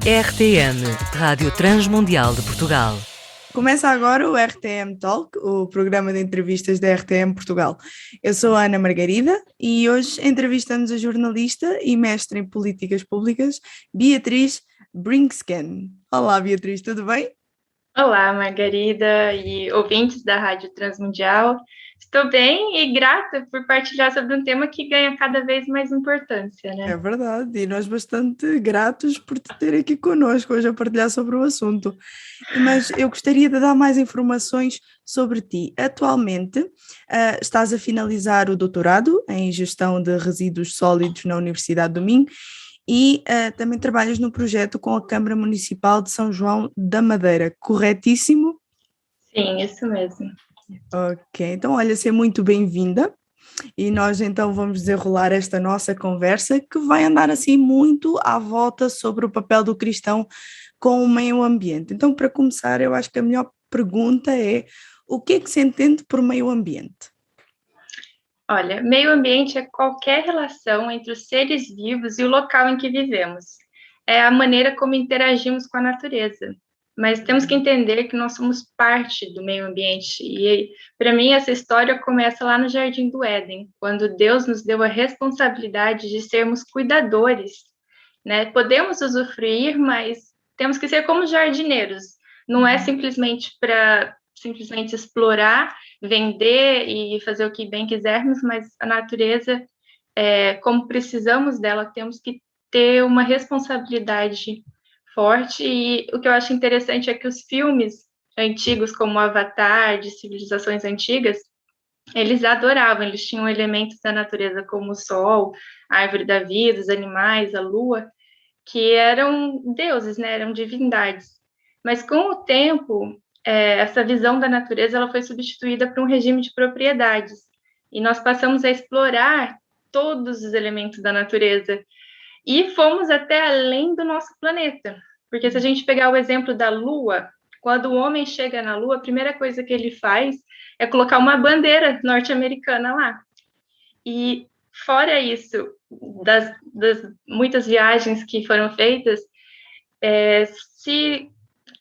RTM, Rádio Transmundial de Portugal. Começa agora o RTM Talk, o programa de entrevistas da RTM Portugal. Eu sou a Ana Margarida e hoje entrevistamos a jornalista e mestre em políticas públicas, Beatriz Brinksken. Olá, Beatriz, tudo bem? Olá, Margarida e ouvintes da Rádio Transmundial. Estou bem e grata por partilhar sobre um tema que ganha cada vez mais importância, né? É verdade, e nós bastante gratos por te ter aqui connosco hoje a partilhar sobre o assunto. Mas eu gostaria de dar mais informações sobre ti. Atualmente, estás a finalizar o doutorado em Gestão de Resíduos Sólidos na Universidade do Minho e também trabalhas no projeto com a Câmara Municipal de São João da Madeira, corretíssimo? Sim, isso mesmo. Ok, então olha, seja muito bem-vinda. E nós então vamos desenrolar esta nossa conversa que vai andar assim muito à volta sobre o papel do cristão com o meio ambiente. Então, para começar, eu acho que a melhor pergunta é: o que é que se entende por meio ambiente? Olha, meio ambiente é qualquer relação entre os seres vivos e o local em que vivemos. É a maneira como interagimos com a natureza. Mas temos que entender que nós somos parte do meio ambiente. E, para mim, essa história começa lá no Jardim do Éden, quando Deus nos deu a responsabilidade de sermos cuidadores, né? Podemos usufruir, mas temos que ser como jardineiros. Não é simplesmente para explorar, vender e fazer o que bem quisermos, mas a natureza, como precisamos dela, temos que ter uma responsabilidade forte. E o que eu acho interessante é que os filmes antigos, como Avatar, de civilizações antigas, eles adoravam, eles tinham elementos da natureza como o sol, a árvore da vida, os animais, a lua, que eram deuses, né? Eram divindades. Mas com o tempo, essa visão da natureza ela foi substituída por um regime de propriedades. E nós passamos a explorar todos os elementos da natureza. E fomos até além do nosso planeta. Porque se a gente pegar o exemplo da Lua, quando o homem chega na Lua, a primeira coisa que ele faz é colocar uma bandeira norte-americana lá. E fora isso, das muitas viagens que foram feitas,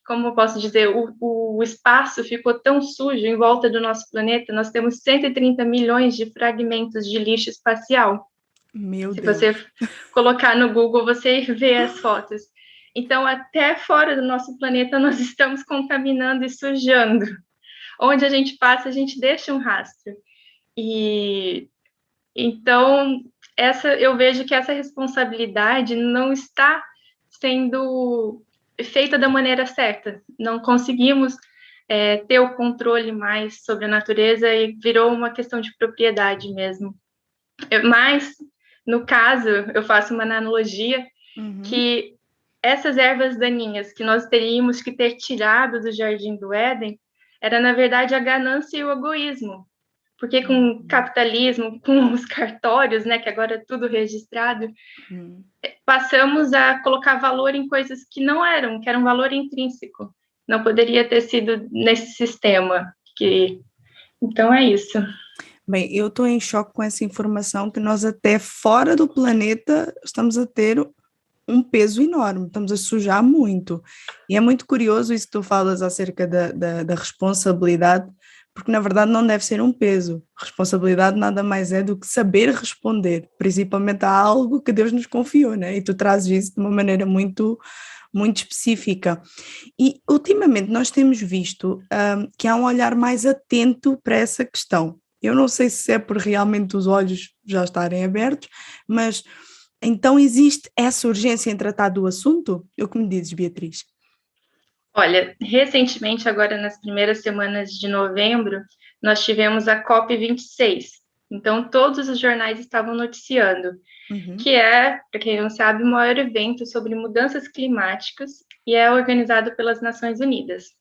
como eu posso dizer, o espaço ficou tão sujo em volta do nosso planeta, nós temos 130 milhões de fragmentos de lixo espacial. Meu Se Deus. você colocar no Google, você vê as fotos. Então, até fora do nosso planeta, nós estamos contaminando e sujando. Onde a gente passa, a gente deixa um rastro. E então, eu vejo que essa responsabilidade não está sendo feita da maneira certa. Não conseguimos ter o controle mais sobre a natureza e virou uma questão de propriedade mesmo. Mas, no caso, eu faço uma analogia que essas ervas daninhas que nós teríamos que ter tirado do Jardim do Éden era, na verdade, a ganância e o egoísmo. Porque com o capitalismo, com os cartórios, né, que agora é tudo registrado, passamos a colocar valor em coisas que não eram, que eram valor intrínseco. Não poderia ter sido nesse sistema. Então é isso. Bem, eu estou em choque com essa informação que nós até fora do planeta estamos a ter um peso enorme, estamos a sujar muito. E é muito curioso isso que tu falas acerca da responsabilidade, porque na verdade não deve ser um peso. Responsabilidade nada mais é do que saber responder, principalmente a algo que Deus nos confiou, né? E tu trazes isso de uma maneira muito, muito específica. E ultimamente nós temos visto que há um olhar mais atento para essa questão. Eu não sei se é por realmente os olhos já estarem abertos, mas então existe essa urgência em tratar do assunto? O que me dizes, Beatriz? Olha, recentemente, agora nas primeiras semanas de novembro, nós tivemos a COP26. Então, todos os jornais estavam noticiando, que é, para quem não sabe, o maior evento sobre mudanças climáticas e é organizado pelas Nações Unidas.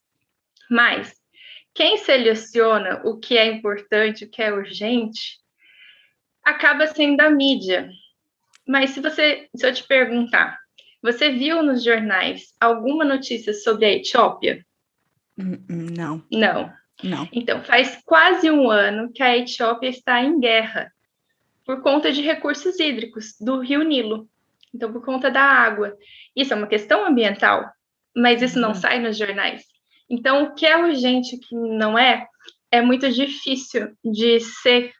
Mas quem seleciona o que é importante, o que é urgente, acaba sendo a mídia. Mas se eu te perguntar, você viu nos jornais alguma notícia sobre a Etiópia? Não. Não. Então, faz quase um ano que a Etiópia está em guerra por conta de recursos hídricos do Rio Nilo. Então, por conta da água. Isso é uma questão ambiental, mas isso não sai nos jornais. Então, o que é urgente e o que não é muito difícil de ser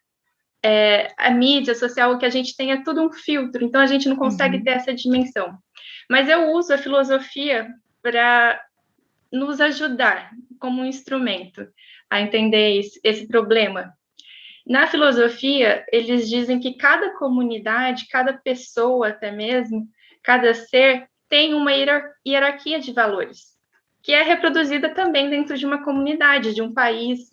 a mídia social, que a gente tenha tudo um filtro, então a gente não consegue ter essa dimensão. Mas eu uso a filosofia para nos ajudar como um instrumento a entender esse problema. Na filosofia, eles dizem que cada comunidade, cada pessoa até mesmo, cada ser tem uma hierarquia de valores, que é reproduzida também dentro de uma comunidade, de um país.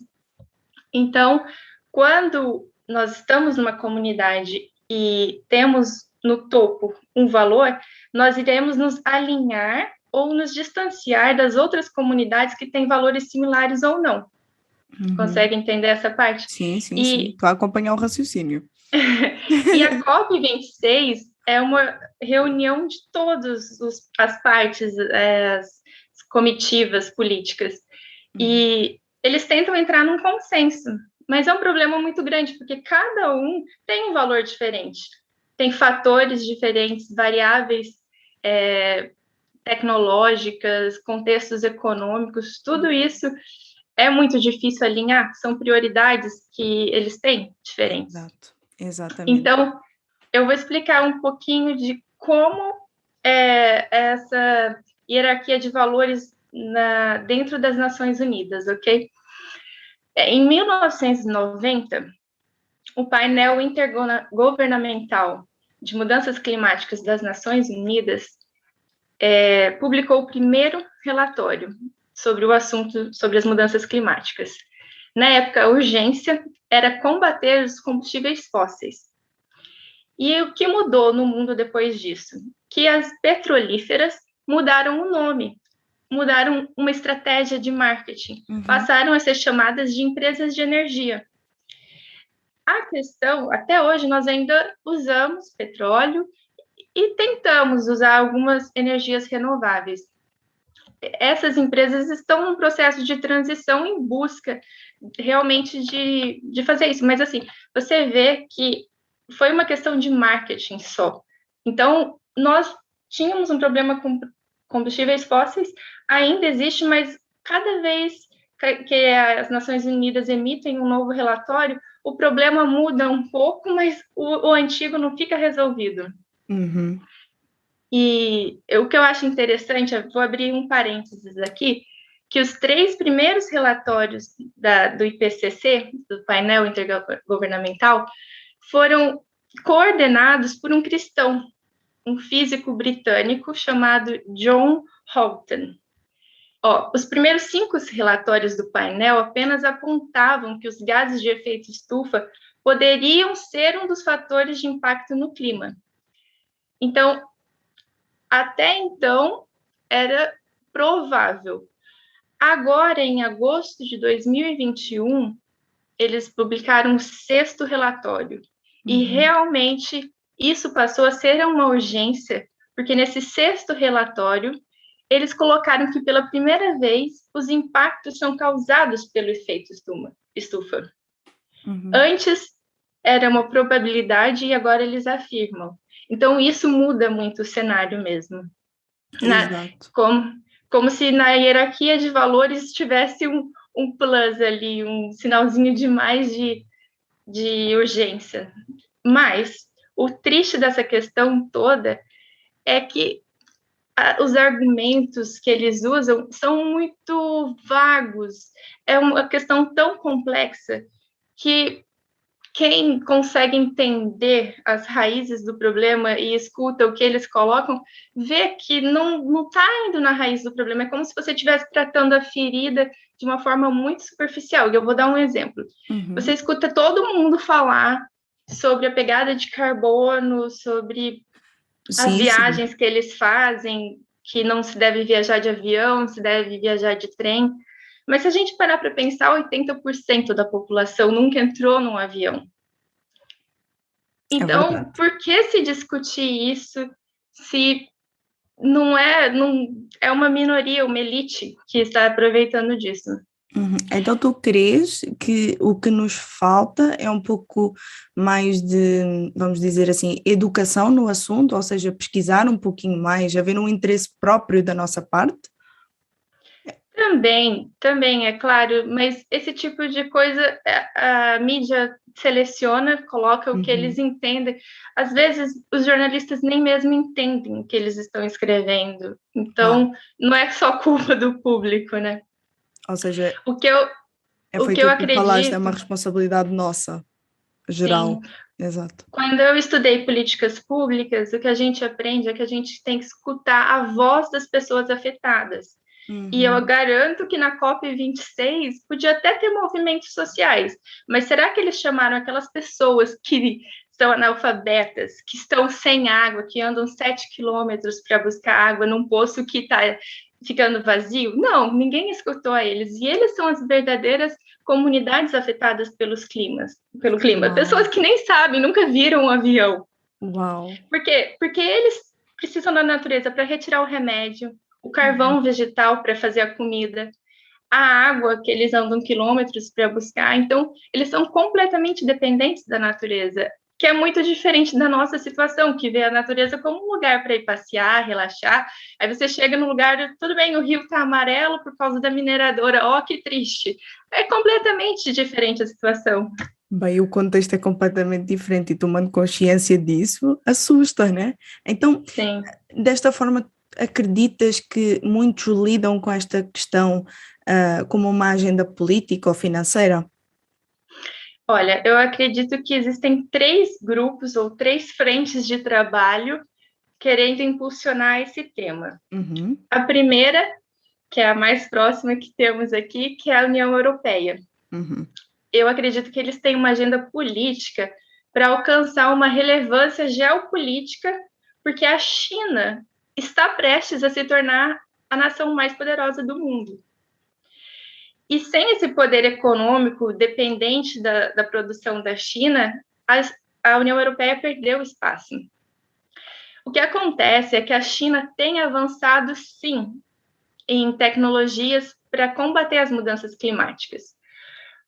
Então, quando nós estamos numa comunidade e temos no topo um valor, nós iremos nos alinhar ou nos distanciar das outras comunidades que têm valores similares ou não. Consegue entender essa parte? Sim. Estou a acompanhar o raciocínio. E a COP26 é uma reunião de todas as partes, as comitivas políticas. E eles tentam entrar num consenso, mas é um problema muito grande, porque cada um tem um valor diferente. Tem fatores diferentes, variáveis tecnológicas, contextos econômicos, tudo isso é muito difícil alinhar, são prioridades que eles têm diferentes. Exato, exatamente. Então, eu vou explicar um pouquinho de como é essa hierarquia de valores dentro das Nações Unidas, ok? Em 1990, o painel intergovernamental de mudanças climáticas das Nações Unidas publicou o primeiro relatório sobre o assunto, sobre as mudanças climáticas. Na época, a urgência era combater os combustíveis fósseis. E o que mudou no mundo depois disso? Que as petrolíferas mudaram o nome, mudaram uma estratégia de marketing, passaram a ser chamadas de empresas de energia. A questão, até hoje, nós ainda usamos petróleo e tentamos usar algumas energias renováveis. Essas empresas estão num processo de transição em busca realmente de fazer isso. Mas, assim, você vê que foi uma questão de marketing só. Então, nós tínhamos um problema com combustíveis fósseis, ainda existe, mas cada vez que as Nações Unidas emitem um novo relatório, o problema muda um pouco, mas o antigo não fica resolvido. E o que eu acho interessante, eu vou abrir um parênteses aqui, que os 3 primeiros relatórios do IPCC, do painel intergovernamental, foram coordenados por um cristão, um físico britânico chamado John Houghton. Os primeiros 5 relatórios do painel apenas apontavam que os gases de efeito estufa poderiam ser um dos fatores de impacto no clima. Então, até então, era provável. Agora, em agosto de 2021, eles publicaram o 6º relatório. E realmente isso passou a ser uma urgência, porque nesse 6º relatório, eles colocaram que pela primeira vez os impactos são causados pelo efeito estufa. Antes era uma probabilidade e agora eles afirmam. Então isso muda muito o cenário mesmo. Como se na hierarquia de valores tivesse um plus ali, um sinalzinho de mais de urgência. Mas o triste dessa questão toda é que os argumentos que eles usam são muito vagos. É uma questão tão complexa que quem consegue entender as raízes do problema e escuta o que eles colocam, vê que não está indo na raiz do problema. É como se você estivesse tratando a ferida de uma forma muito superficial. E eu vou dar um exemplo. Você escuta todo mundo falar sobre a pegada de carbono, sobre as viagens que eles fazem, que não se deve viajar de avião, se deve viajar de trem. Mas se a gente parar para pensar, 80% da população nunca entrou num avião. Então, por que se discutir isso se não é uma minoria, uma elite que está aproveitando disso? Uhum. Então, tu crês que o que nos falta é um pouco mais de, vamos dizer assim, educação no assunto, ou seja, pesquisar um pouquinho mais, haver um interesse próprio da nossa parte? Também, é claro, mas esse tipo de coisa a mídia seleciona, coloca o que eles Uhum. entendem. Às vezes, os jornalistas nem mesmo entendem o que eles estão escrevendo. Uau. Então, não é só culpa do público, né? Ou seja, O que eu, é o que feito eu o que tu falaste, é acredito, uma responsabilidade nossa, geral. sim, Exato. quando eu estudei políticas públicas, o que a gente aprende é que a gente tem que escutar a voz das pessoas afetadas. E eu Uhum. garanto que na COP26 podia até ter movimentos sociais, mas será que eles chamaram aquelas pessoas que são analfabetas, que estão sem água, que andam 7 quilômetros para buscar água num poço que está ficando vazio? Não, ninguém escutou a eles. E eles são as verdadeiras comunidades afetadas pelo clima. Uau. Pessoas que nem sabem, nunca viram um avião. Uau. Por quê? Porque eles precisam da natureza para retirar o remédio, o Uhum. carvão vegetal para fazer a comida, a água que eles andam quilômetros para buscar. Então, eles são completamente dependentes da natureza, que é muito diferente da nossa situação, que vê a natureza como um lugar para ir passear, relaxar. Aí você chega no lugar, tudo bem, o rio está amarelo por causa da mineradora, ó, que triste. É completamente diferente a situação. Bem, o contexto é completamente diferente e tomando consciência disso assusta, né? Então, Sim. desta forma, acreditas que muitos lidam com esta questão como uma agenda política ou financeira? Olha, eu acredito que existem 3 grupos ou 3 frentes de trabalho querendo impulsionar esse tema. Uhum. A primeira, que é a mais próxima que temos aqui, que é a União Europeia. Uhum. Eu acredito que eles têm uma agenda política para alcançar uma relevância geopolítica, porque a China está prestes a se tornar a nação mais poderosa do mundo. E sem esse poder econômico dependente da produção da China, a União Europeia perdeu espaço. O que acontece é que a China tem avançado, sim, em tecnologias para combater as mudanças climáticas,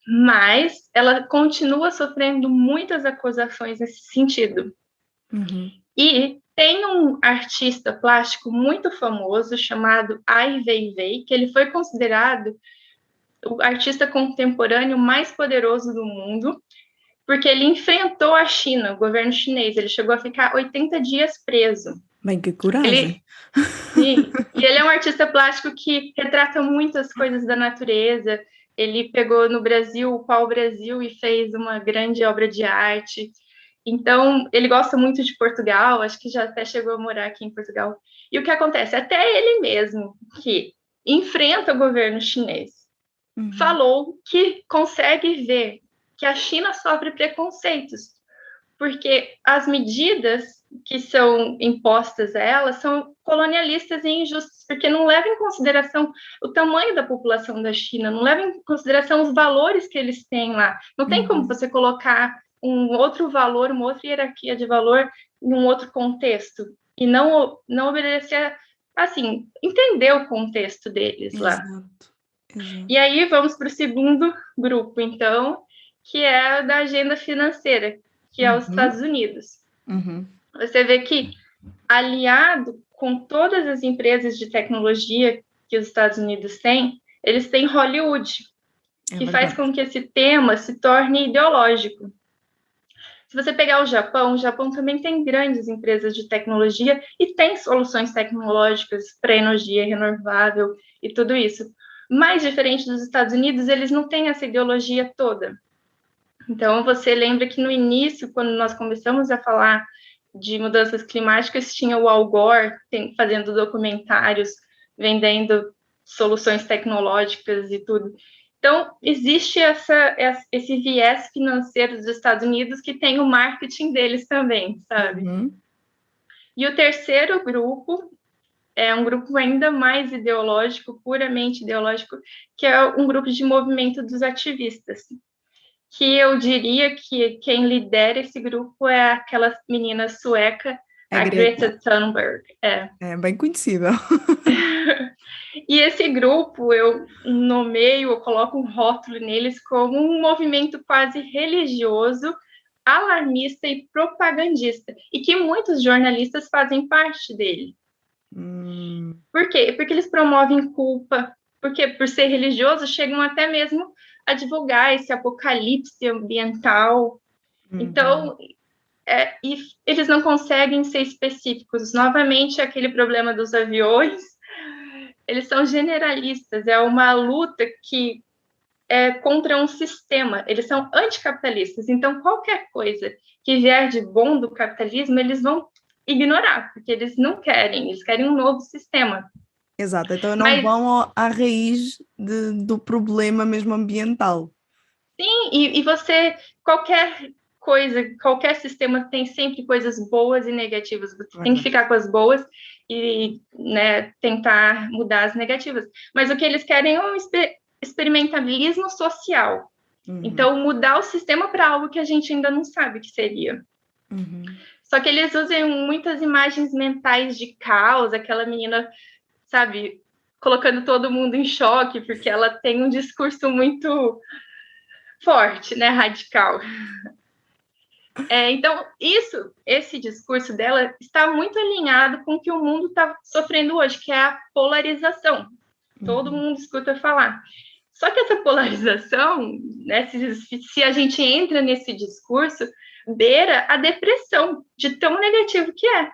mas ela continua sofrendo muitas acusações nesse sentido. Uhum. E tem um artista plástico muito famoso chamado Ai Weiwei, que ele foi considerado o artista contemporâneo mais poderoso do mundo, porque ele enfrentou a China, o governo chinês. Ele chegou a ficar 80 dias preso. Bem, que coragem. Ele, e ele é um artista plástico que retrata muitas coisas da natureza. Ele pegou no Brasil o pau-brasil e fez uma grande obra de arte. Então, ele gosta muito de Portugal, acho que já até chegou a morar aqui em Portugal. E o que acontece? Até ele mesmo, que enfrenta o governo chinês, Uhum. falou que consegue ver que a China sofre preconceitos, porque as medidas que são impostas a ela são colonialistas e injustas, porque não levam em consideração o tamanho da população da China, não levam em consideração os valores que eles têm lá. Não tem como Uhum. você colocar um outro valor, uma outra hierarquia de valor em um outro contexto e não obedecer, assim, entender o contexto deles lá. Exato. Exato. E aí vamos para o segundo grupo, então, que é da agenda financeira, que é os Uhum. Estados Unidos. Uhum. Você vê que, aliado com todas as empresas de tecnologia que os Estados Unidos têm, eles têm Hollywood, É que faz verdade. com que esse tema se torne ideológico. Se você pegar o Japão também tem grandes empresas de tecnologia e tem soluções tecnológicas para energia renovável e tudo isso. Mas, diferente dos Estados Unidos, eles não têm essa ideologia toda. Então, você lembra que no início, quando nós começamos a falar de mudanças climáticas, tinha o Al Gore fazendo documentários, vendendo soluções tecnológicas e tudo. Então, existe esse viés financeiro dos Estados Unidos que tem o marketing deles também, sabe? Uhum. E o terceiro grupo é um grupo ainda mais ideológico, puramente ideológico, que é um grupo de movimento dos ativistas, que eu diria que quem lidera esse grupo é aquela menina sueca, É a Greta. Greta Thunberg. É bem conhecida. E esse grupo, eu nomeio, eu coloco um rótulo neles como um movimento quase religioso, alarmista e propagandista, e que muitos jornalistas fazem parte dele. Por quê? Porque eles promovem culpa, porque por ser religioso chegam até mesmo a divulgar esse apocalipse ambiental. Então, e eles não conseguem ser específicos. Novamente, aquele problema dos aviões, eles são generalistas, é uma luta que é contra um sistema, eles são anticapitalistas, então qualquer coisa que vier de bom do capitalismo, eles vão ignorar, porque eles não querem, eles querem um novo sistema. Exato, então não vão à raiz do problema mesmo ambiental. Sim, e você, qualquer coisa, qualquer sistema tem sempre coisas boas e negativas, você tem que ficar com as boas e, né, tentar mudar as negativas. Mas o que eles querem é um experimentalismo social. Então, mudar o sistema para algo que a gente ainda não sabe o que seria. Só que eles usam muitas imagens mentais de caos, aquela menina, sabe, colocando todo mundo em choque, porque ela tem um discurso muito forte, né, radical. Então, esse discurso dela está muito alinhado com o que o mundo está sofrendo hoje, que é a polarização. Todo mundo escuta falar. Só que essa polarização, né, se a gente entra nesse discurso, beira a depressão, de tão negativo que é.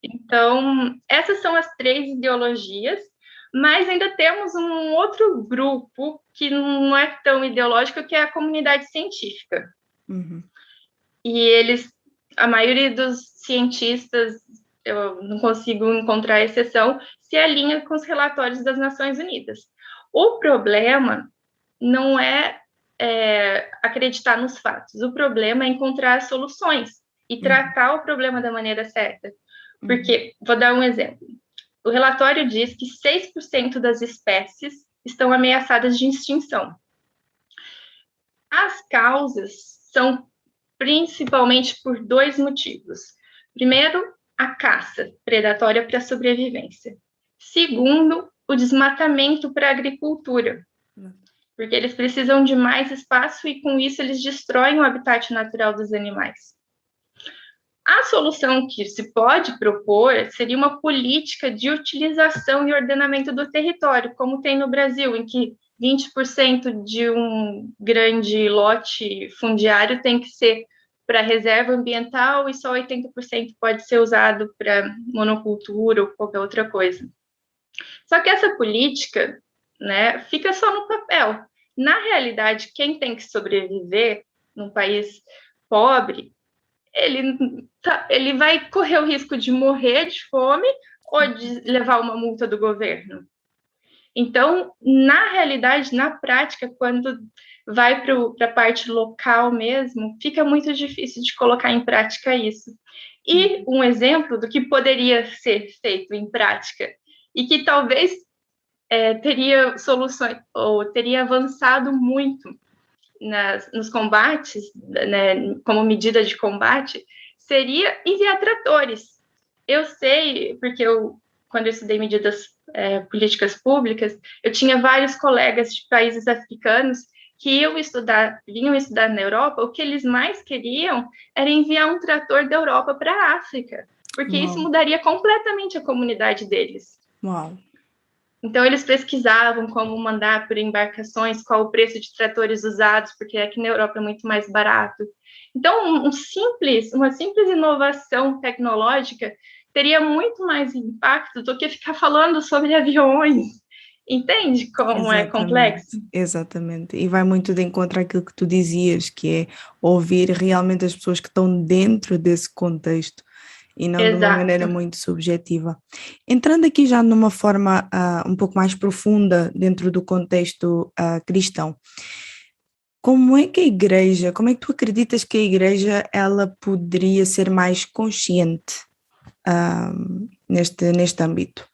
Então, essas são as 3 ideologias, mas ainda temos um outro grupo que não é tão ideológico, que é a comunidade científica. E eles, a maioria dos cientistas, eu não consigo encontrar exceção, se alinha com os relatórios das Nações Unidas. O problema não é acreditar nos fatos, o problema é encontrar soluções e tratar o problema da maneira certa. Porque, vou dar um exemplo, o relatório diz que 6% das espécies estão ameaçadas de extinção. As causas são principalmente por 2 motivos. Primeiro, a caça predatória para a sobrevivência. Segundo, o desmatamento para a agricultura, porque eles precisam de mais espaço e, com isso, eles destroem o habitat natural dos animais. A solução que se pode propor seria uma política de utilização e ordenamento do território, como tem no Brasil, em que 20% de um grande lote fundiário tem que ser para reserva ambiental e só 80% pode ser usado para monocultura ou qualquer outra coisa. Só que essa política, né, fica só no papel. Na realidade, quem tem que sobreviver num país pobre, ele vai correr o risco de morrer de fome ou de levar uma multa do governo. Então, na realidade, na prática, quando vai para a parte local mesmo, fica muito difícil de colocar em prática isso. E um exemplo do que poderia ser feito em prática e que talvez teria soluções ou teria avançado muito nos combates, né, como medida de combate, seria enviar tratores. Eu sei, porque quando eu estudei medidas políticas públicas, eu tinha vários colegas de países africanos que vinham estudar na Europa, o que eles mais queriam era enviar um trator da Europa para a África, porque isso mudaria completamente a comunidade deles. Uau. Então, eles pesquisavam como mandar por embarcações, qual o preço de tratores usados, porque aqui na Europa é muito mais barato. Então, uma simples inovação tecnológica teria muito mais impacto do que ficar falando sobre aviões. Entende como é complexo? Exatamente. E vai muito de encontro àquilo que tu dizias, que é ouvir realmente as pessoas que estão dentro desse contexto e não de uma maneira muito subjetiva. Entrando aqui já numa forma um pouco mais profunda dentro do contexto cristão, como é que tu acreditas que a igreja ela poderia ser mais consciente neste âmbito?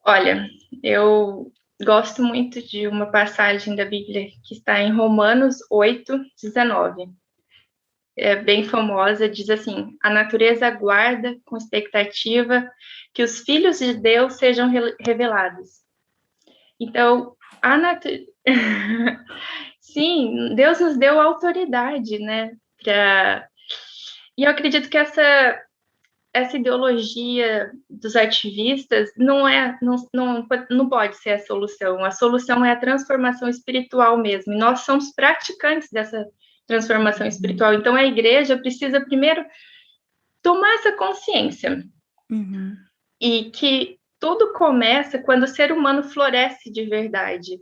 Olha, eu gosto muito de uma passagem da Bíblia que está em Romanos 8:19. É bem famosa, diz assim: a natureza aguarda com expectativa que os filhos de Deus sejam revelados. Então, sim, Deus nos deu autoridade, né? E eu acredito que essa ideologia dos ativistas não pode ser a solução. A solução é a transformação espiritual mesmo. E nós somos praticantes dessa transformação espiritual. Então, a igreja precisa primeiro tomar essa consciência. E que tudo começa quando o ser humano floresce de verdade.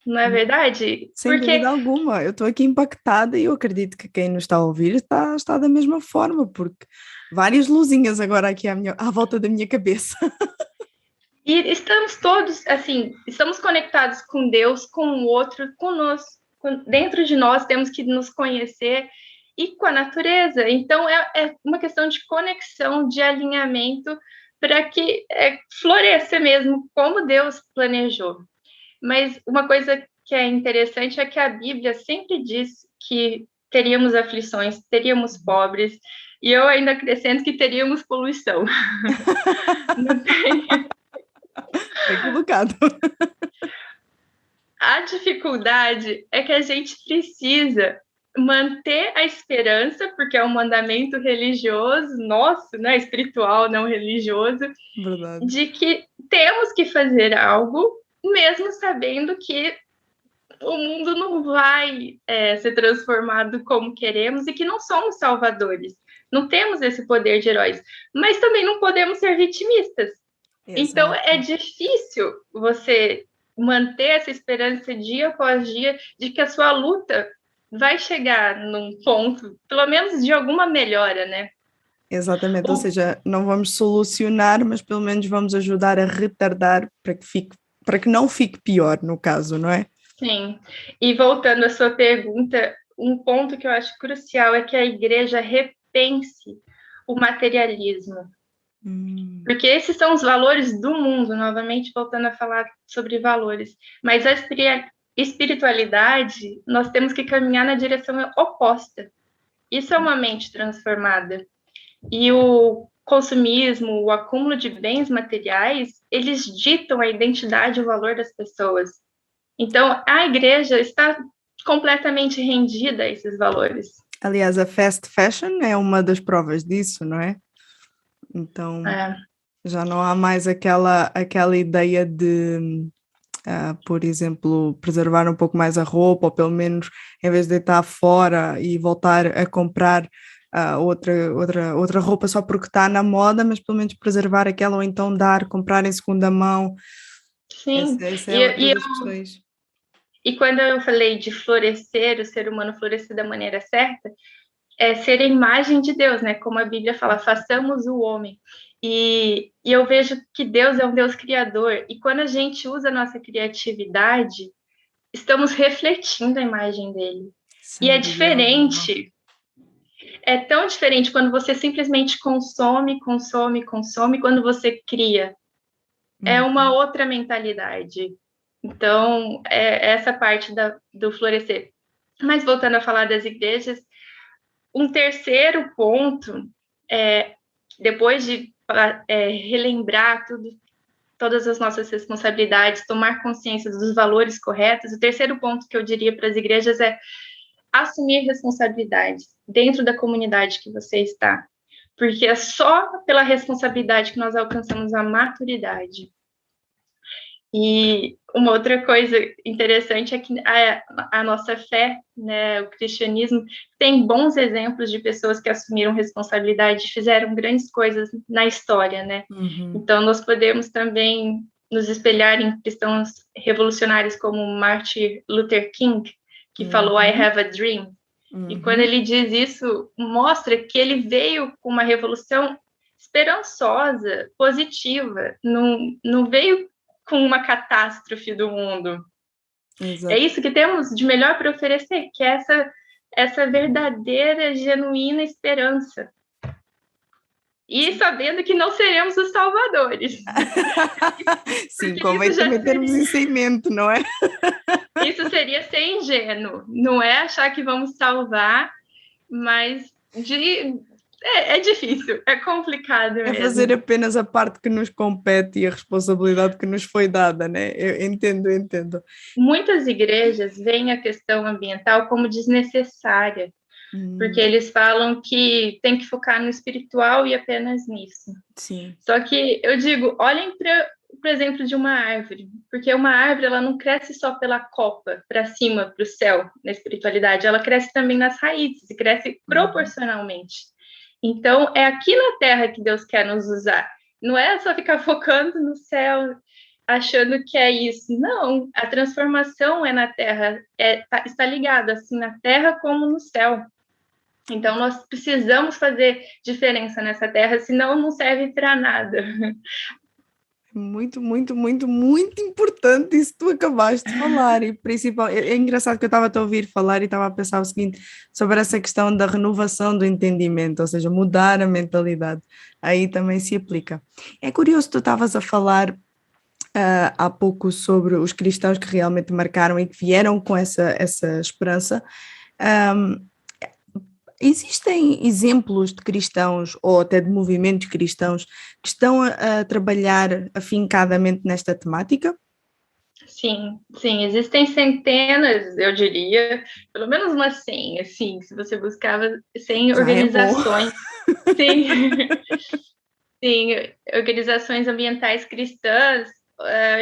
Não é verdade? Sem dúvida alguma. Eu estou aqui impactada e eu acredito que quem nos está a ouvir está da mesma forma, porque várias luzinhas agora aqui à volta da minha cabeça. E estamos todos, assim, estamos conectados com Deus, com o outro, conosco. Dentro de nós temos que nos conhecer e com a natureza. Então, é uma questão de conexão, de alinhamento, para que floresça mesmo como Deus planejou. Mas uma coisa que é interessante é que a Bíblia sempre diz que teríamos aflições, teríamos pobres, e eu ainda acrescento que teríamos poluição. Não tem... É colocado. A dificuldade é que a gente precisa manter a esperança, porque é um mandamento religioso, nosso, né, espiritual, não religioso, Verdade. de que temos que fazer algo, mesmo sabendo que o mundo não vai ser transformado como queremos e que não somos salvadores. Não temos esse poder de heróis, mas também não podemos ser vitimistas. Exato. Então, é difícil você manter essa esperança dia após dia de que a sua luta vai chegar num ponto, pelo menos de alguma melhora, né? Exatamente, ou seja, não vamos solucionar, mas pelo menos vamos ajudar a retardar para que não fique pior, no caso, não é? Sim, e voltando à sua pergunta, um ponto que eu acho crucial é que a igreja repense o materialismo. Porque esses são os valores do mundo, novamente voltando a falar sobre valores. Mas a espiritualidade, nós temos que caminhar na direção oposta. Isso é uma mente transformada. E o consumismo, o acúmulo de bens materiais, eles ditam a identidade e o valor das pessoas. Então, a igreja está completamente rendida a esses valores. Aliás, a fast fashion é uma das provas disso, não é? Então, já não há mais aquela ideia de, por exemplo, preservar um pouco mais a roupa, ou pelo menos, em vez de deitar fora e voltar a comprar outra roupa só porque está na moda, mas pelo menos preservar aquela, ou então comprar em segunda mão. Sim. Essa é outra das questões. E quando eu falei de florescer, o ser humano florescer da maneira certa, é ser a imagem de Deus, né? Como a Bíblia fala, façamos o homem. E eu vejo que Deus é um Deus criador, e quando a gente usa a nossa criatividade, estamos refletindo a imagem dele. Sim, e é diferente, é tão diferente quando você simplesmente consome, quando você cria. É uma outra mentalidade. Então, é essa parte do florescer. Mas voltando a falar das igrejas, um terceiro ponto, depois de relembrar todas as nossas responsabilidades, tomar consciência dos valores corretos, o terceiro ponto que eu diria para as igrejas é assumir responsabilidades dentro da comunidade que você está. Porque é só pela responsabilidade que nós alcançamos a maturidade. E uma outra coisa interessante é que a nossa fé, né, o cristianismo, tem bons exemplos de pessoas que assumiram responsabilidade e fizeram grandes coisas na história, né? Então, nós podemos também nos espelhar em cristãos revolucionários como Martin Luther King, que falou, I have a dream. E quando ele diz isso, mostra que ele veio com uma revolução esperançosa, positiva, não veio com uma catástrofe do mundo. Exato. É isso que temos de melhor para oferecer, que é essa verdadeira, genuína esperança. E sabendo que não seremos os salvadores. Sim, convém também termos isso em mente, não é? Isso seria ser ingênuo. Não é achar que vamos salvar, mas É difícil, é complicado É mesmo. fazer apenas a parte que nos compete e a responsabilidade que nos foi dada, né? Eu entendo. Muitas igrejas veem a questão ambiental como desnecessária, porque eles falam que tem que focar no espiritual e apenas nisso. Sim. Só que eu digo, olhem para o exemplo de uma árvore, porque uma árvore ela não cresce só pela copa, para cima, para o céu, na espiritualidade, ela cresce também nas raízes, e cresce proporcionalmente. Então, é aqui na Terra que Deus quer nos usar. Não é só ficar focando no céu, achando que é isso. Não, a transformação é na Terra, está ligada assim na Terra como no céu. Então, nós precisamos fazer diferença nessa Terra, senão não serve para nada. Muito importante isso que tu acabaste de falar, e principal, é engraçado que eu estava a ouvir falar e estava a pensar o seguinte, sobre essa questão da renovação do entendimento, ou seja, mudar a mentalidade, aí também se aplica. É curioso, tu estavas a falar há pouco sobre os cristãos que realmente marcaram e que vieram com essa esperança. Existem exemplos de cristãos ou até de movimentos cristãos que estão a trabalhar afincadamente nesta temática? Sim, existem centenas, eu diria, pelo menos umas 100, assim, se você buscava 100 organizações. Sim, sim, organizações ambientais cristãs,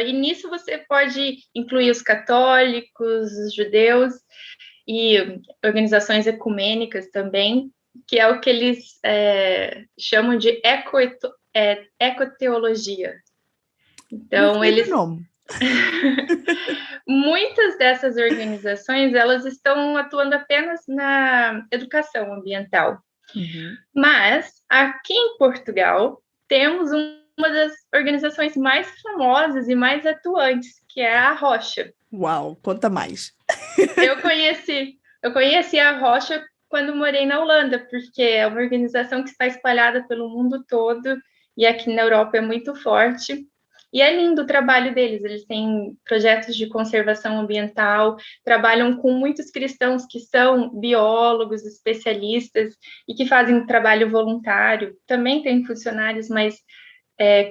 e nisso você pode incluir os católicos, os judeus, e organizações ecumênicas também, que é o que eles chamam de ecoteologia. Então, eles... nome. Muitas dessas organizações, elas estão atuando apenas na educação ambiental. Mas, aqui em Portugal, temos uma das organizações mais famosas e mais atuantes, que é a Rocha. Uau, conta mais. Eu conheci a Rocha quando morei na Holanda, porque é uma organização que está espalhada pelo mundo todo e aqui na Europa é muito forte. E é lindo o trabalho deles, eles têm projetos de conservação ambiental, trabalham com muitos cristãos que são biólogos, especialistas e que fazem trabalho voluntário. Também tem funcionários, mas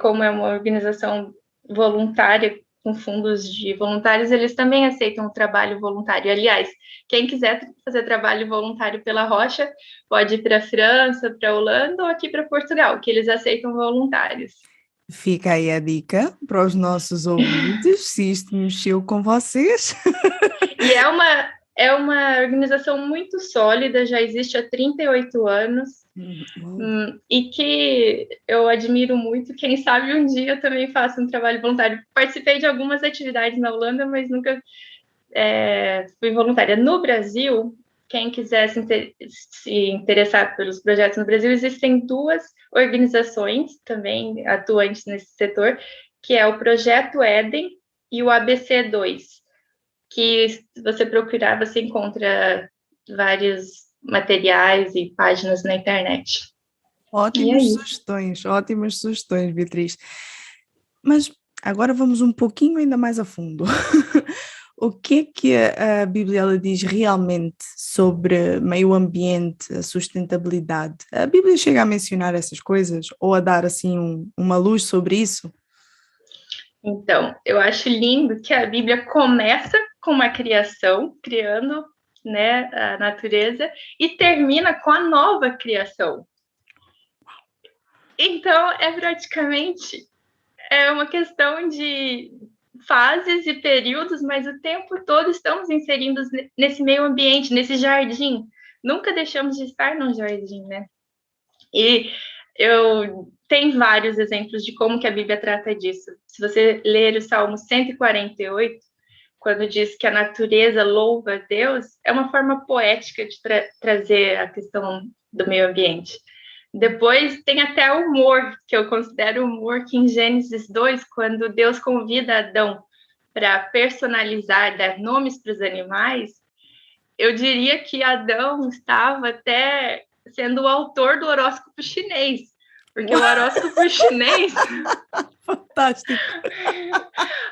como é uma organização voluntária, com fundos de voluntários, eles também aceitam o trabalho voluntário. Aliás, quem quiser fazer trabalho voluntário pela Rocha, pode ir para a França, para a Holanda ou aqui para Portugal, que eles aceitam voluntários. Fica aí a dica para os nossos ouvintes, se isto mexeu com vocês. E é uma organização muito sólida, já existe há 38 anos, e que eu admiro muito. Quem sabe um dia eu também faço um trabalho voluntário. Participei de algumas atividades na Holanda, mas nunca fui voluntária. No Brasil, quem quiser se interessar pelos projetos no Brasil, existem 2 organizações também atuantes nesse setor, que é o Projeto Éden e o ABC2, que se você procurar, você encontra vários materiais e páginas na internet. Ótimas sugestões, Beatriz. Mas agora vamos um pouquinho ainda mais a fundo. O que é que a Bíblia ela diz realmente sobre meio ambiente, a sustentabilidade? A Bíblia chega a mencionar essas coisas ou a dar assim uma luz sobre isso? Então, eu acho lindo que a Bíblia começa com uma criação, criando, né, a natureza, e termina com a nova criação. Então, praticamente uma questão de fases e períodos, mas o tempo todo estamos inseridos nesse meio ambiente, nesse jardim. Nunca deixamos de estar num jardim, né? E eu tenho vários exemplos de como que a Bíblia trata disso. Se você ler o Salmo 148, quando diz que a natureza louva a Deus, é uma forma poética de trazer a questão do meio ambiente. Depois tem até o humor, que eu considero humor, que em Gênesis 2, quando Deus convida Adão para personalizar, dar nomes para os animais, eu diria que Adão estava até sendo o autor do horóscopo chinês, porque o horóscopo chinês... Fantástico!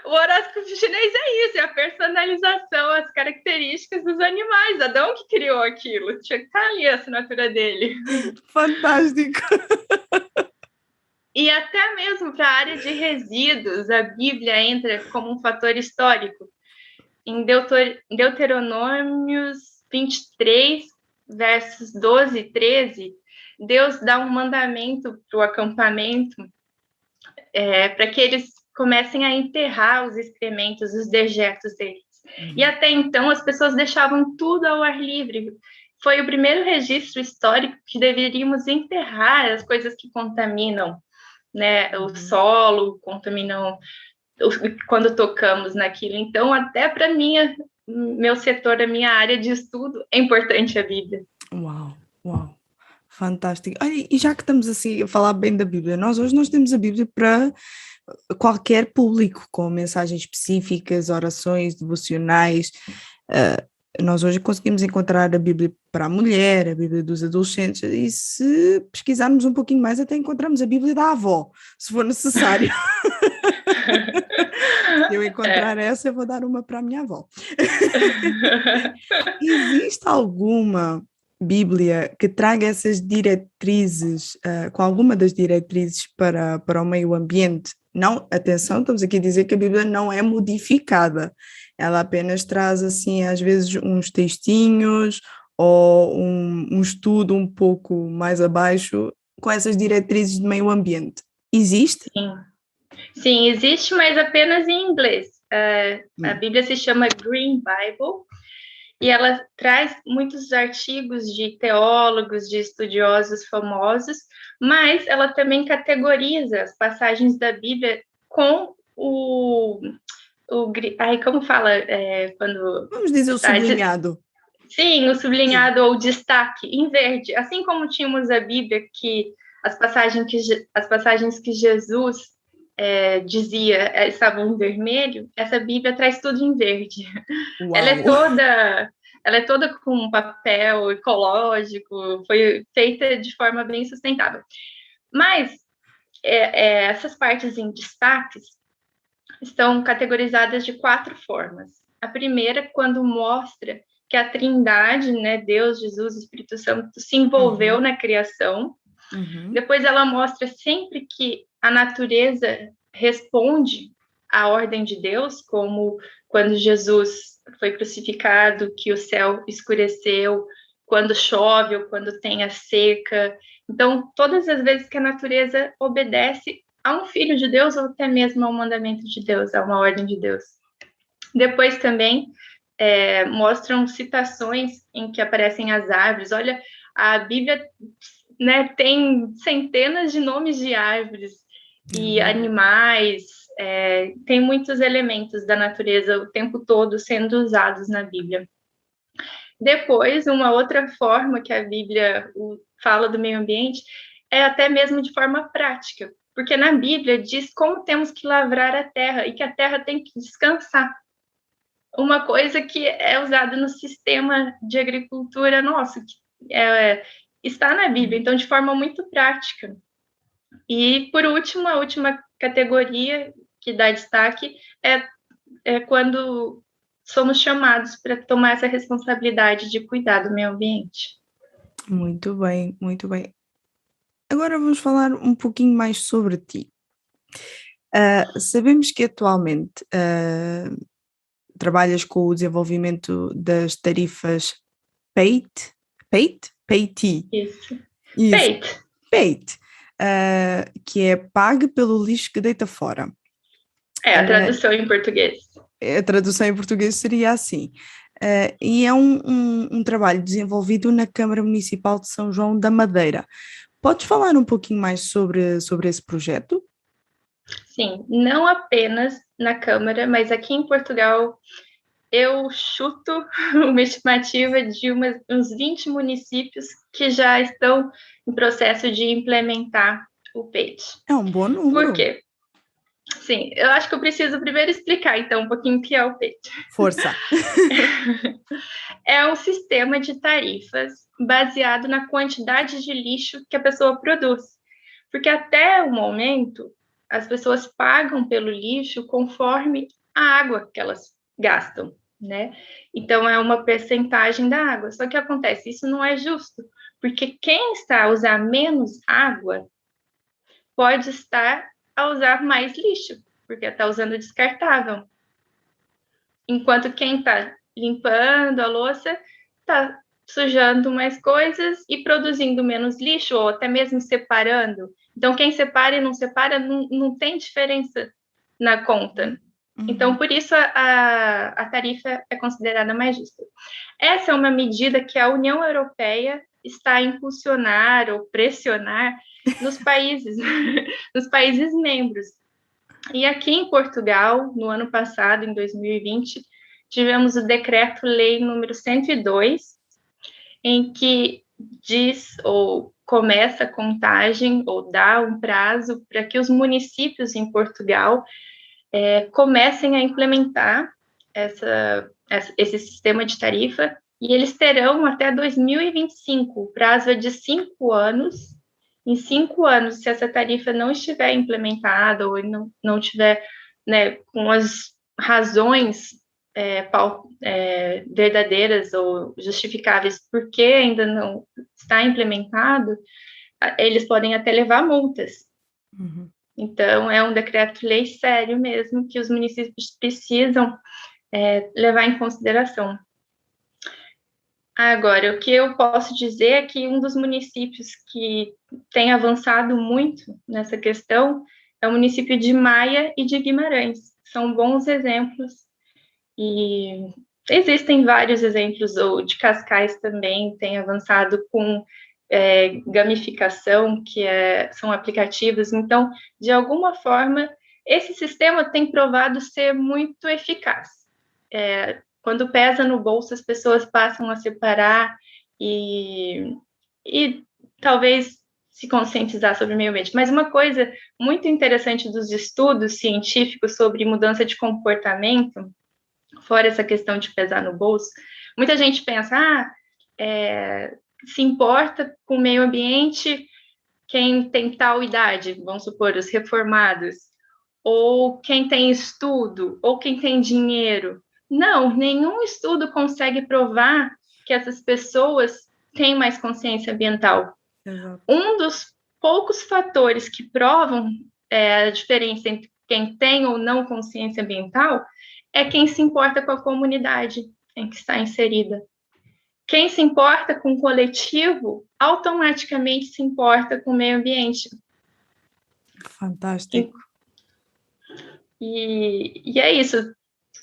O horóscopo chinês é isso, é a personalização, as características dos animais. Adão que criou aquilo, tinha que estar ali a assinatura dele. Fantástico. E até mesmo para a área de resíduos, a Bíblia entra como um fator histórico. Em Deuteronômios 23, versos 12 e 13, Deus dá um mandamento para o acampamento para que eles comecem a enterrar os excrementos, os dejetos deles. E até então as pessoas deixavam tudo ao ar livre. Foi o primeiro registro histórico que deveríamos enterrar as coisas que contaminam, né? O solo, contaminam quando tocamos naquilo. Então, até para meu setor, a minha área de estudo, é importante a Bíblia. Uau. Fantástico. Olha, e já que estamos assim a falar bem da Bíblia, hoje nós temos a Bíblia para qualquer público, com mensagens específicas, orações, devocionais. Nós hoje conseguimos encontrar a Bíblia para a mulher, a Bíblia dos adolescentes, e se pesquisarmos um pouquinho mais, até encontramos a Bíblia da avó, se for necessário. Se eu encontrar essa, eu vou dar uma para a minha avó. Existe alguma Bíblia que traga essas diretrizes, com alguma das diretrizes para o meio ambiente? Não, atenção, estamos aqui a dizer que a Bíblia não é modificada, ela apenas traz, assim, às vezes uns textinhos ou um estudo um pouco mais abaixo com essas diretrizes de meio ambiente. Existe? Sim, existe, mas apenas em inglês. A Bíblia se chama Green Bible, e ela traz muitos artigos de teólogos, de estudiosos famosos, mas ela também categoriza as passagens da Bíblia com como fala quando... Vamos dizer o sublinhado. Sim, o sublinhado ou destaque em verde. Assim como tínhamos a Bíblia, que as passagens que Jesus dizia estavam em vermelho, essa Bíblia traz tudo em verde. Uau. Ela é toda com papel ecológico, foi feita de forma bem sustentável. Mas essas partes em destaques estão categorizadas de 4 formas. A primeira, quando mostra que a Trindade, né, Deus, Jesus, Espírito Santo, se envolveu na criação. Depois ela mostra sempre que a natureza responde à ordem de Deus, como quando Jesus foi crucificado, que o céu escureceu, quando chove ou quando tem a seca. Então, todas as vezes que a natureza obedece a um filho de Deus ou até mesmo a um mandamento de Deus, a uma ordem de Deus. Depois também mostram citações em que aparecem as árvores. Olha, a Bíblia, né, tem centenas de nomes de árvores e animais, tem muitos elementos da natureza o tempo todo sendo usados na Bíblia. Depois, uma outra forma que a Bíblia fala do meio ambiente é até mesmo de forma prática, porque na Bíblia diz como temos que lavrar a terra e que a terra tem que descansar. Uma coisa que é usada no sistema de agricultura nosso, que está na Bíblia, então de forma muito prática. E, por último, a última categoria que dá destaque é quando somos chamados para tomar essa responsabilidade de cuidar do meio ambiente. Muito bem, muito bem. Agora vamos falar um pouquinho mais sobre ti. Sabemos que atualmente trabalhas com o desenvolvimento das tarifas PAIT? Isso. PAIT, que é Pague pelo Lixo que Deita Fora. A tradução em português. A tradução em português seria assim. E é um trabalho desenvolvido na Câmara Municipal de São João da Madeira. Podes falar um pouquinho mais sobre esse projeto? Sim, não apenas na Câmara, mas aqui em Portugal eu chuto uma estimativa de uns 20 municípios que já estão em processo de implementar o PAIT. É um bom número. Por quê? Sim, eu acho que eu preciso primeiro explicar, então, um pouquinho o que é o PAIT. Força! É um sistema de tarifas baseado na quantidade de lixo que a pessoa produz. Porque até o momento, as pessoas pagam pelo lixo conforme a água que elas gastam, né? Então, é uma percentagem da água. Só que acontece, isso não é justo, porque quem está a usar menos água pode estar a usar mais lixo, porque está usando descartável. Enquanto quem está limpando a louça está sujando mais coisas e produzindo menos lixo, ou até mesmo separando. Então, quem separa e não separa, não tem diferença na conta. Então, por isso, a tarifa é considerada mais justa. Essa é uma medida que a União Europeia está a impulsionar ou pressionar nos países, nos países membros. E aqui em Portugal, no ano passado, em 2020, tivemos o Decreto-Lei número 102, em que diz ou começa a contagem ou dá um prazo para que os municípios em Portugal comecem a implementar esse sistema de tarifa, e eles terão até 2025, o prazo é de 5 anos. Em 5 anos, se essa tarifa não estiver implementada ou não tiver, né, com as razões verdadeiras ou justificáveis porque ainda não está implementado, eles podem até levar multas. Então, é um decreto-lei sério mesmo, que os municípios precisam levar em consideração. Agora, o que eu posso dizer é que um dos municípios que tem avançado muito nessa questão é o município de Maia e de Guimarães. São bons exemplos, e existem vários exemplos, ou de Cascais também tem avançado com gamificação, que são aplicativos. Então, de alguma forma, esse sistema tem provado ser muito eficaz. Quando pesa no bolso, as pessoas passam a separar e talvez se conscientizar sobre o meio ambiente. Mas uma coisa muito interessante dos estudos científicos sobre mudança de comportamento, fora essa questão de pesar no bolso, muita gente pensa, se importa com o meio ambiente quem tem tal idade, vamos supor, os reformados, ou quem tem estudo, ou quem tem dinheiro. Não, nenhum estudo consegue provar que essas pessoas têm mais consciência ambiental. Exato. Um dos poucos fatores que provam a diferença entre quem tem ou não consciência ambiental é quem se importa com a comunidade em que está inserida. Quem se importa com o coletivo, automaticamente se importa com o meio ambiente. Fantástico. E é isso.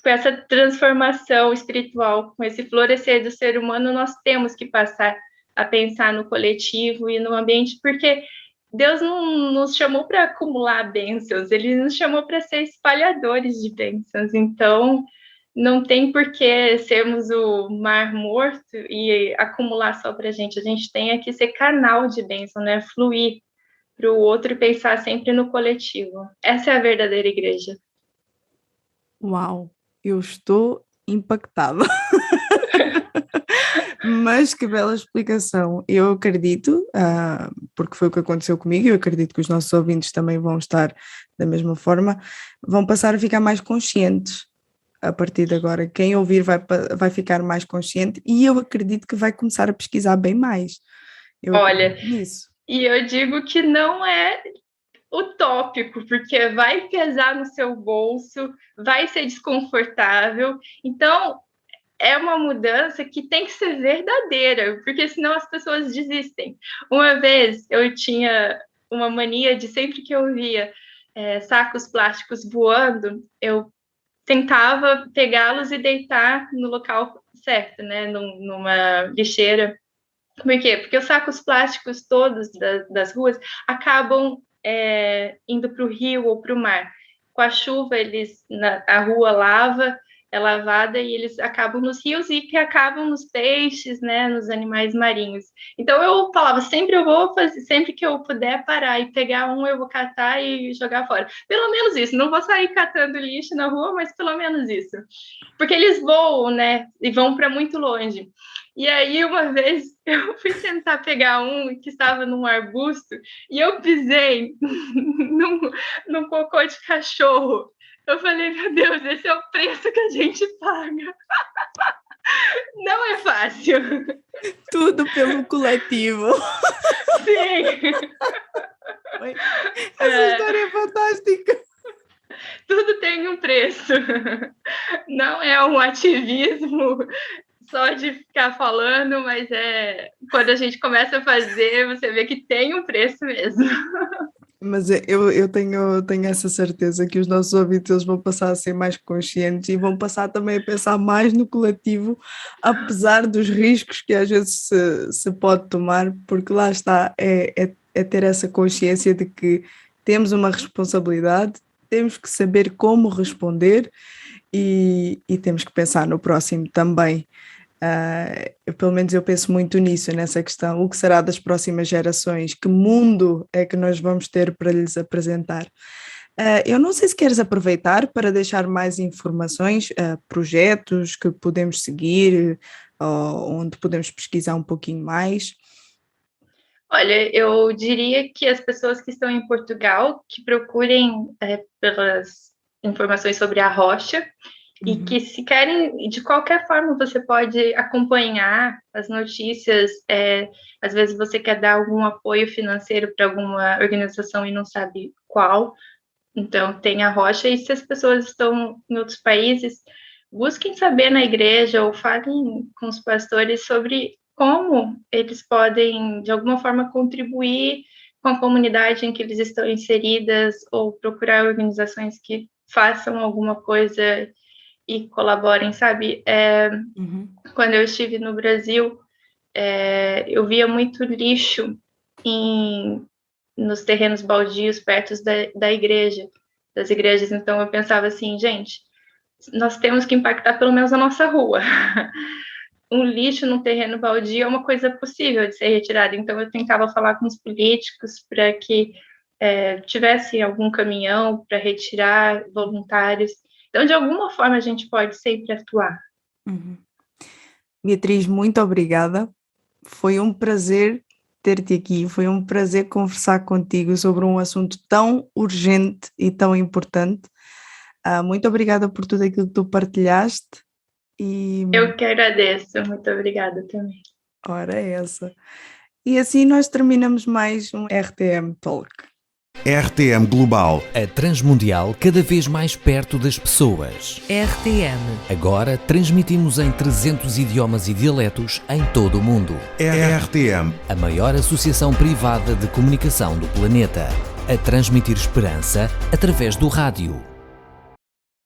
Com essa transformação espiritual, com esse florescer do ser humano, nós temos que passar a pensar no coletivo e no ambiente, porque Deus não nos chamou para acumular bênçãos, Ele nos chamou para ser espalhadores de bênçãos. Então, não tem por que sermos o mar morto e acumular só para a gente tem que ser canal de bênção, né? Fluir para o outro e pensar sempre no coletivo. Essa é a verdadeira igreja. Uau, eu estou impactada. Mas que bela explicação. Eu acredito, porque foi o que aconteceu comigo, eu acredito que os nossos ouvintes também vão estar da mesma forma, vão passar a ficar mais conscientes a partir de agora. Quem ouvir vai ficar mais consciente, e eu acredito que vai começar a pesquisar bem mais. Olha, e eu digo que não é utópico, porque vai pesar no seu bolso, vai ser desconfortável. Então, é uma mudança que tem que ser verdadeira, porque senão as pessoas desistem. Uma vez eu tinha uma mania de, sempre que eu via sacos plásticos voando, eu tentava pegá-los e deitar no local certo, né, numa lixeira. Por quê? Porque os sacos plásticos todos das ruas acabam indo para o rio ou para o mar. Com a chuva, a rua lava é lavada e eles acabam nos rios e que acabam nos peixes, né, nos animais marinhos. Então eu falava, sempre eu vou fazer, sempre que eu puder parar e pegar um, eu vou catar e jogar fora. Pelo menos isso, não vou sair catando lixo na rua, mas pelo menos isso. Porque eles voam, né, e vão para muito longe. E aí, uma vez, eu fui tentar pegar um que estava num arbusto e eu pisei num cocô de cachorro. Eu falei, meu Deus, esse é o preço que a gente paga. Não é fácil. Tudo pelo coletivo. Sim. Essa história é fantástica. Tudo tem um preço. Não é um ativismo só de ficar falando, mas quando a gente começa a fazer, você vê que tem um preço mesmo. Mas eu tenho essa certeza que os nossos ouvintes eles vão passar a ser mais conscientes e vão passar também a pensar mais no coletivo, apesar dos riscos que às vezes se pode tomar, porque lá está, é ter essa consciência de que temos uma responsabilidade, temos que saber como responder e temos que pensar no próximo também. Pelo menos eu penso muito nisso, nessa questão, o que será das próximas gerações, que mundo é que nós vamos ter para lhes apresentar. Eu não sei se queres aproveitar para deixar mais informações, projetos que podemos seguir, onde podemos pesquisar um pouquinho mais. Olha, eu diria que as pessoas que estão em Portugal, que procurem pelas informações sobre a Rocha, e que se querem, de qualquer forma, você pode acompanhar as notícias, às vezes você quer dar algum apoio financeiro para alguma organização e não sabe qual, então tem a Rocha, e se as pessoas estão em outros países, busquem saber na igreja ou falem com os pastores sobre como eles podem, de alguma forma, contribuir com a comunidade em que eles estão inseridas ou procurar organizações que façam alguma coisa e colaborem, sabe? Quando eu estive no Brasil, eu via muito lixo nos terrenos baldios perto das igrejas, então eu pensava assim, gente, nós temos que impactar pelo menos a nossa rua. Um lixo num terreno baldio é uma coisa possível de ser retirada, então eu tentava falar com os políticos para que tivesse algum caminhão para retirar, voluntários. Então, de alguma forma, a gente pode sempre atuar. Beatriz, muito obrigada. Foi um prazer ter-te aqui, foi um prazer conversar contigo sobre um assunto tão urgente e tão importante. Muito obrigada por tudo aquilo que tu partilhaste. Eu que agradeço, muito obrigada também. Ora, essa. E assim nós terminamos mais um RTM Talk. RTM Global. A Transmundial cada vez mais perto das pessoas. RTM. Agora transmitimos em 300 idiomas e dialetos em todo o mundo. RTM. A maior associação privada de comunicação do planeta. A transmitir esperança através do rádio.